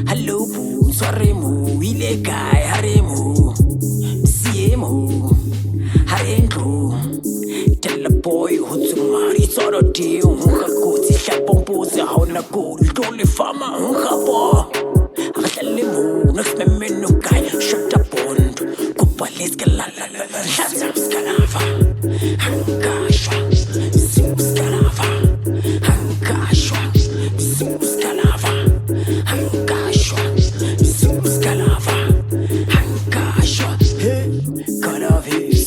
Hello, boo, sorry, moo, ile guy, haremu, siemo, harengu. Tell the boy who's married, sort of deal, Hukakoti, Shapomposa, Honago, Toli Farmer, Hunkabo. I tell him, not me menu guy, shut up on Kupaliska la la la la, Shazam Scalava, Hankashwa, Sim Scalava, Hankashwa, Sim Scalava, Hankashwa, Sim Scalava, Hankashwa, Kalavich,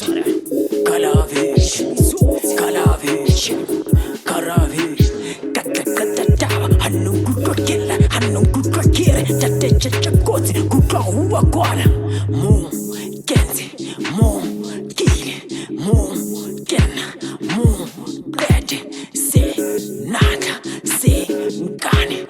Kalavich, Kalavich, Karavich, Kakakatatawa, Hanukukakila, Hanukukakira, Tatechakoti, Kukahuakwana, Moon, Kenzi, Moon, Kili, Moon, Kenna, Moon, Red, Se, Nata, Se, Gani.